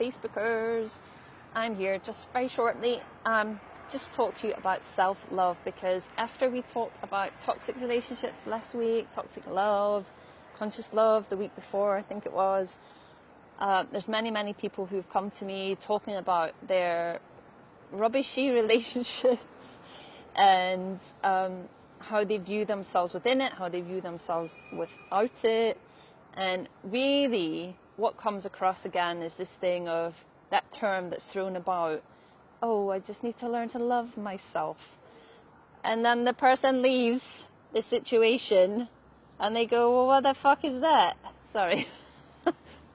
Facebookers. I'm here just very shortly, just talk to you about self-love, because after we talked about toxic relationships last week, toxic love, conscious love the week before, I think it was, there's many people who've come to me talking about their rubbishy relationships and how they view themselves within it, how they view themselves without it. And really what comes across again is this thing of that term that's thrown about, oh, I just need to learn to love myself. And then the person leaves the situation and they go, well, what the fuck is that? Sorry.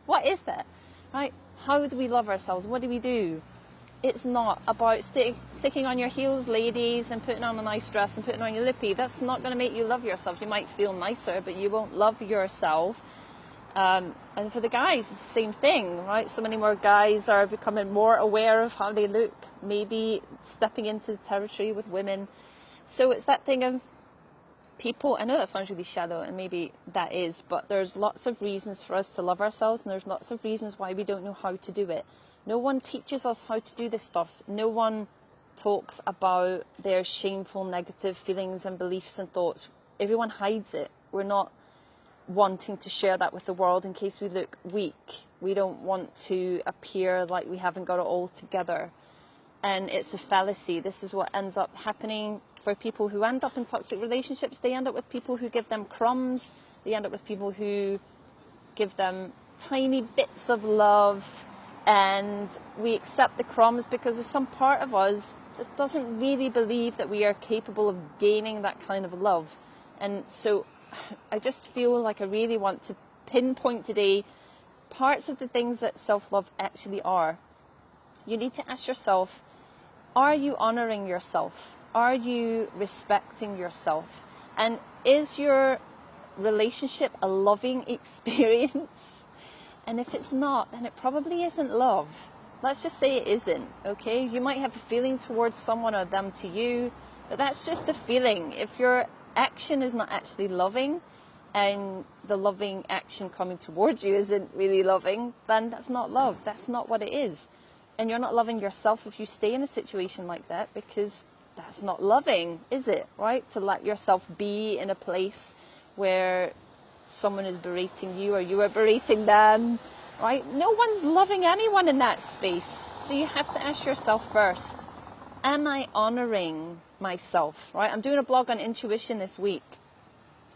What is that? Right? How do we love ourselves? What do we do? It's not about sticking on your heels, ladies, and putting on a nice dress and putting on your lippy. That's not going to make you love yourself. You might feel nicer, but you won't love yourself. And for the guys, it's the same thing, right? So many more guys are becoming more aware of how they look, maybe stepping into the territory with women. So it's that thing of people, I know that sounds really shallow, and maybe that is, but there's lots of reasons for us to love ourselves, and there's lots of reasons why we don't know how to do it. No one teaches us how to do this stuff. No one talks about their shameful, negative feelings and beliefs and thoughts. Everyone hides it. We're not wanting to share that with the world in case we look weak. We don't want to appear like we haven't got it all together. And it's a fallacy. This is what ends up happening for people who end up in toxic relationships. They end up with people who give them crumbs. They end up with people who give them tiny bits of love. And we accept the crumbs because there's some part of us that doesn't really believe that we are capable of gaining that kind of love. And so I just feel like I really want to pinpoint today parts of the things that self-love actually are. You need to ask yourself, are you honoring yourself? Are you respecting yourself? And is your relationship a loving experience? And if it's not, then it probably isn't love. Let's just say it isn't, okay? You might have a feeling towards someone or them to you, but that's just the feeling. If your action is not actually loving, and the loving action coming towards you isn't really loving, then that's not love. That's not what it is. And you're not loving yourself if you stay in a situation like that, because that's not loving, is it? Right? To let yourself be in a place where someone is berating you or you are berating them, right? No one's loving anyone in that space. So you have to ask yourself first, am I honoring myself, right? I'm doing a blog on intuition this week.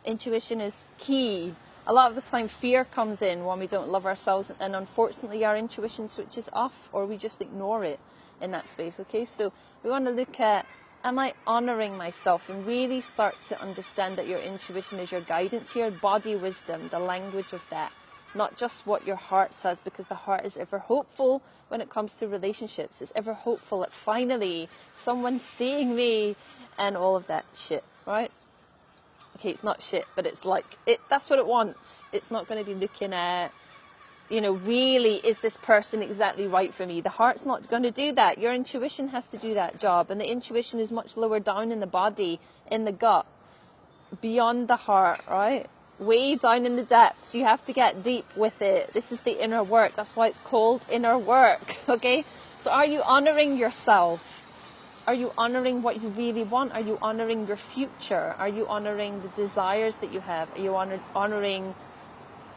Intuition is key. A lot of the time fear comes in when we don't love ourselves, and unfortunately our intuition switches off, or we just ignore it in that space, okay? So we want to look at, am I honoring myself, and really start to understand that your intuition is your guidance here, body wisdom, the language of that, not just what your heart says, because the heart is ever hopeful when it comes to relationships. It's ever hopeful that finally someone's seeing me and all of that shit, right? Okay, it's not shit, but it's like, that's what it wants. It's not going to be looking at, you know, really, is this person exactly right for me? The heart's not going to do that. Your intuition has to do that job. And the intuition is much lower down in the body, in the gut, beyond the heart, right? Way down in the depths. You have to get deep with it. This is the inner work. That's why it's called inner work, okay? So are you honoring yourself? Are you honoring what you really want? Are you honoring your future? Are you honoring the desires that you have? Are you honoring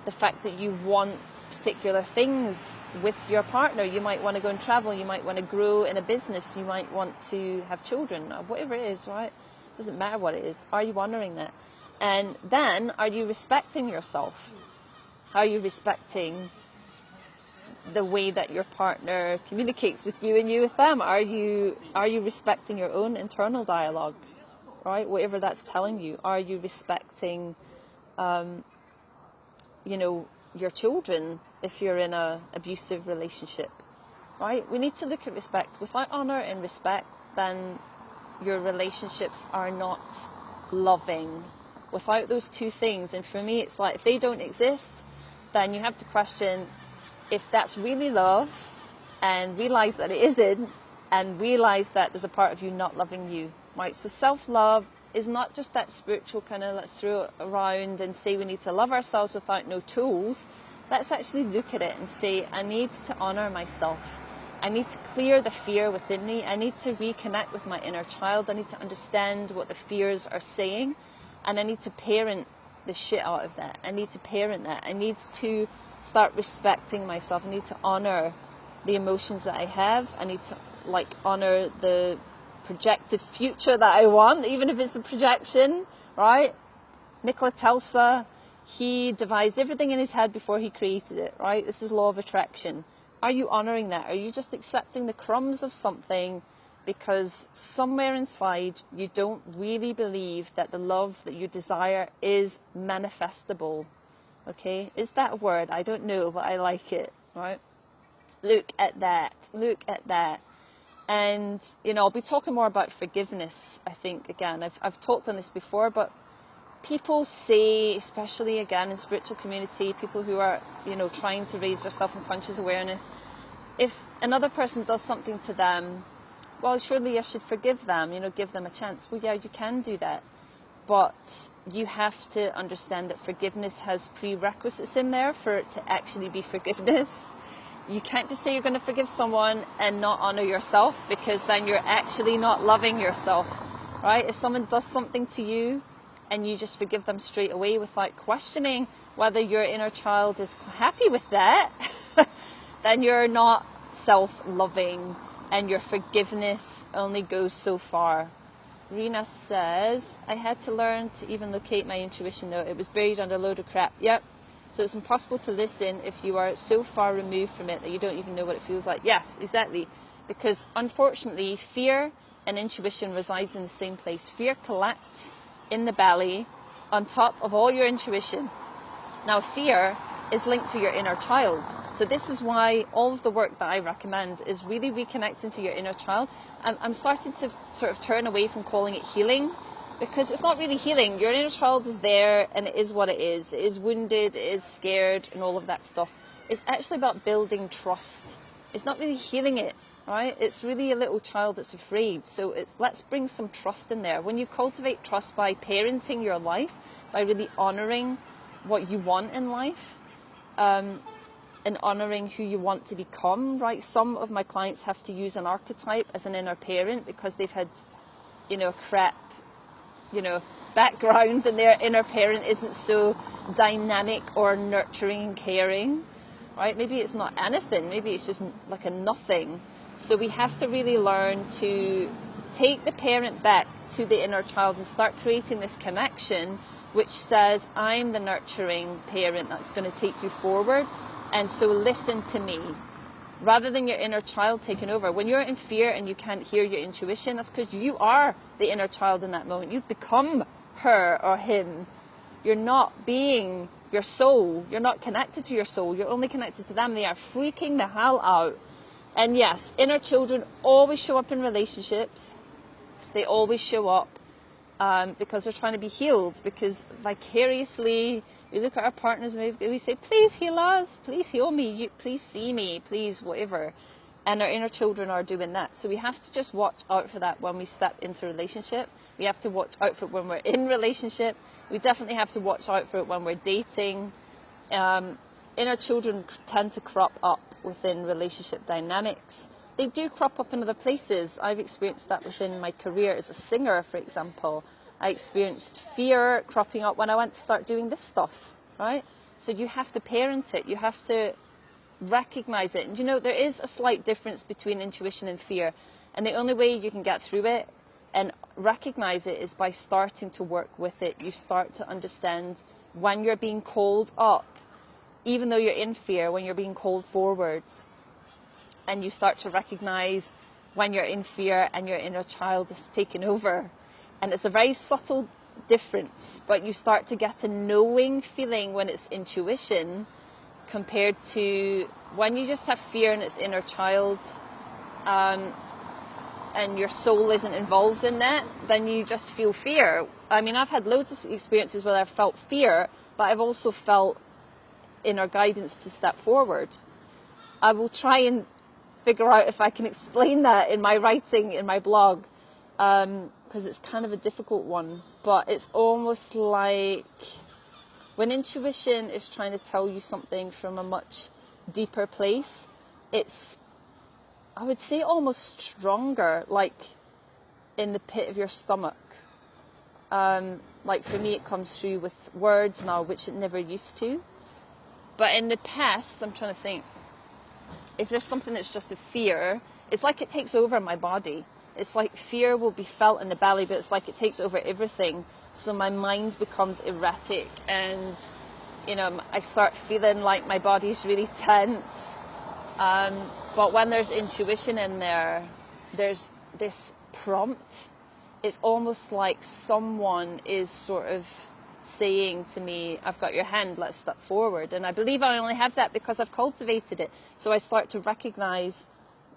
the fact that you want particular things with your partner? You might want to go and travel. You might want to grow in a business. You might want to have children, or whatever it is, right? It doesn't matter what it is. Are you honoring that? And then, are you respecting yourself? Are you respecting the way that your partner communicates with you and you with them? Are you respecting your own internal dialogue, right? Whatever that's telling you. Are you respecting, you know, your children if you're in a abusive relationship, right? We need to look at respect. Without honor and respect, then your relationships are not loving. Without those two things, and for me it's like, if they don't exist, then you have to question if that's really love, and realize that it isn't, and realize that there's a part of you not loving you, right? So self-love is not just that spiritual kind of, let's throw it around and say we need to love ourselves without no tools. let's actually look at it and say, I need to honor myself. I need to clear the fear within me. I need to reconnect with my inner child. I need to understand what the fears are saying. And I need to parent the shit out of that. I need to parent that. I need to start respecting myself. I need to honor the emotions that I have. I need to honor the projected future that I want, even if it's a projection, right? Nikola Tesla, he devised everything in his head before he created it, right? This is law of attraction. Are you honoring that? Are you just accepting the crumbs of something because somewhere inside you don't really believe that the love that you desire is manifestable? Okay, is that a word? I don't know, but I like it, right? Look at that. Look at that. And, I'll be talking more about forgiveness, I think, again. I've talked on this before, but people say, especially again in spiritual community, people who are, trying to raise their self-unconscious awareness, if another person does something to them, well, surely I should forgive them, give them a chance. Well, yeah, you can do that. But you have to understand that forgiveness has prerequisites in there for it to actually be forgiveness. You can't just say you're going to forgive someone and not honor yourself, because then you're actually not loving yourself, right? If someone does something to you and you just forgive them straight away without questioning whether your inner child is happy with that, then you're not self-loving, and your forgiveness only goes so far. Rena says, I had to learn to even locate my intuition though. It was buried under a load of crap. Yep. So it's impossible to listen if you are so far removed from it that you don't even know what it feels like. Yes, exactly. Because unfortunately, fear and intuition resides in the same place. Fear collects in the belly on top of all your intuition. Now, fear is linked to your inner child. So this is why all of the work that I recommend is really reconnecting to your inner child. I'm starting to sort of turn away from calling it healing, because it's not really healing. Your inner child is there and it is what it is. It is wounded, it is scared and all of that stuff. It's actually about building trust. It's not really healing it, right? It's really a little child that's afraid. So let's bring some trust in there. When you cultivate trust by parenting your life, by really honoring what you want in life, and honoring who you want to become, right? Some of my clients have to use an archetype as an inner parent because they've had, crap, background, and their inner parent isn't so dynamic or nurturing and caring, right? Maybe it's not anything. Maybe it's just like a nothing. So we have to really learn to take the parent back to the inner child and start creating this connection which says, I'm the nurturing parent that's going to take you forward. And so listen to me, rather than your inner child taking over. When you're in fear and you can't hear your intuition, that's because you are the inner child in that moment. You've become her or him. You're not being your soul. You're not connected to your soul. You're only connected to them. They are freaking the hell out. And yes, inner children always show up in relationships. They always show up because they're trying to be healed. Because vicariously, we look at our partners and we say, please heal us, please heal me, please see me, please whatever. And our inner children are doing that. So we have to just watch out for that when we step into a relationship. We have to watch out for it when we're in relationship. We definitely have to watch out for it when we're dating. Inner children tend to crop up within relationship dynamics. They do crop up in other places. I've experienced that within my career as a singer, for example. I experienced fear cropping up when I went to start doing this stuff, right? So you have to parent it. You have to recognize it. And there is a slight difference between intuition and fear. And the only way you can get through it and recognize it is by starting to work with it. You start to understand when you're being called up, even though you're in fear, when you're being called forwards. And you start to recognize when you're in fear and your inner child is taking over. And it's a very subtle difference, but you start to get a knowing feeling when it's intuition compared to when you just have fear and it's inner child, and your soul isn't involved in that, then you just feel fear. I mean, I've had loads of experiences where I've felt fear, but I've also felt inner guidance to step forward. I will try and figure out if I can explain that in my writing, in my blog, because it's kind of a difficult one. But it's almost like When intuition is trying to tell you something from a much deeper place, it's, I would say, almost stronger, like in the pit of your stomach. Like for me, it comes through with words now, which it never used to. But in the past, I'm trying to think, if there's something that's just a fear, it's like it takes over my body. It's like fear will be felt in the belly, but it's like it takes over everything. So my mind becomes erratic, and I start feeling like my body's really tense. But when there's intuition in there, there's this prompt. It's almost like someone is sort of saying to me, I've got your hand, let's step forward. And I believe I only have that because I've cultivated it. So I start to recognize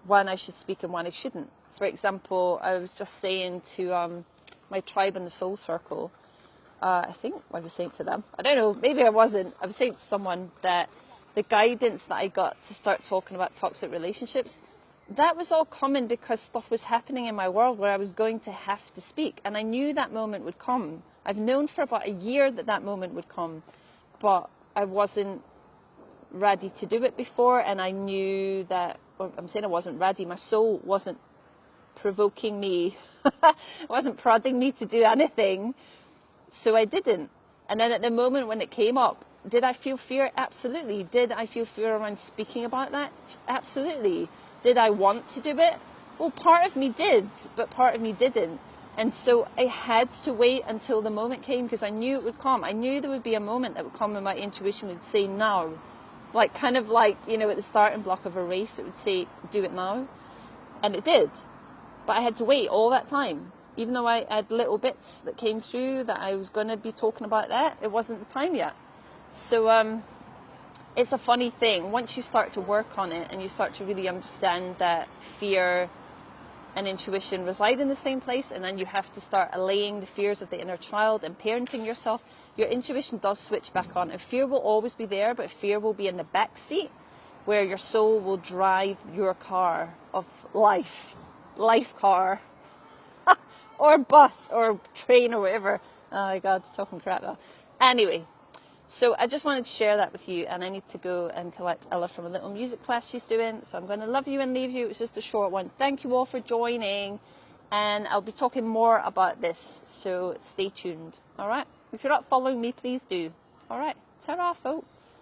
when I should speak and when I shouldn't. For example, I was just saying to my tribe in the soul circle, I think I was saying to them, I don't know, maybe I wasn't. I was saying to someone that the guidance that I got to start talking about toxic relationships, that was all coming because stuff was happening in my world where I was going to have to speak. And I knew that moment would come. I've known for about a year that that moment would come, but I wasn't ready to do it before. And I knew that, well, I'm saying I wasn't ready. My soul wasn't provoking me, wasn't prodding me to do anything. So I didn't. And then at the moment when it came up, did I feel fear? Absolutely. Did I feel fear around speaking about that? Absolutely. Did I want to do it? Well, part of me did, but part of me didn't. And so I had to wait until the moment came because I knew it would come. I knew there would be a moment that would come and my intuition would say now. Like kind of like, at the starting block of a race, it would say, do it now. And it did. But I had to wait all that time. Even though I had little bits that came through that I was going to be talking about that, it wasn't the time yet. So it's a funny thing. Once you start to work on it and you start to really understand that fear and intuition reside in the same place, and then you have to start allaying the fears of the inner child and parenting yourself, your intuition does switch back on. And fear will always be there, but fear will be in the back seat where your soul will drive your car of life car. Or bus or train or whatever. Oh my God, talking crap now. Anyway, so I just wanted to share that with you, and I need to go and collect Ella from a little music class she's doing. So I'm going to love you and leave you. It was just a short one. Thank you all for joining, and I'll be talking more about this, so stay tuned. All right? If you're not following me, please do. All right, ta-ra, folks.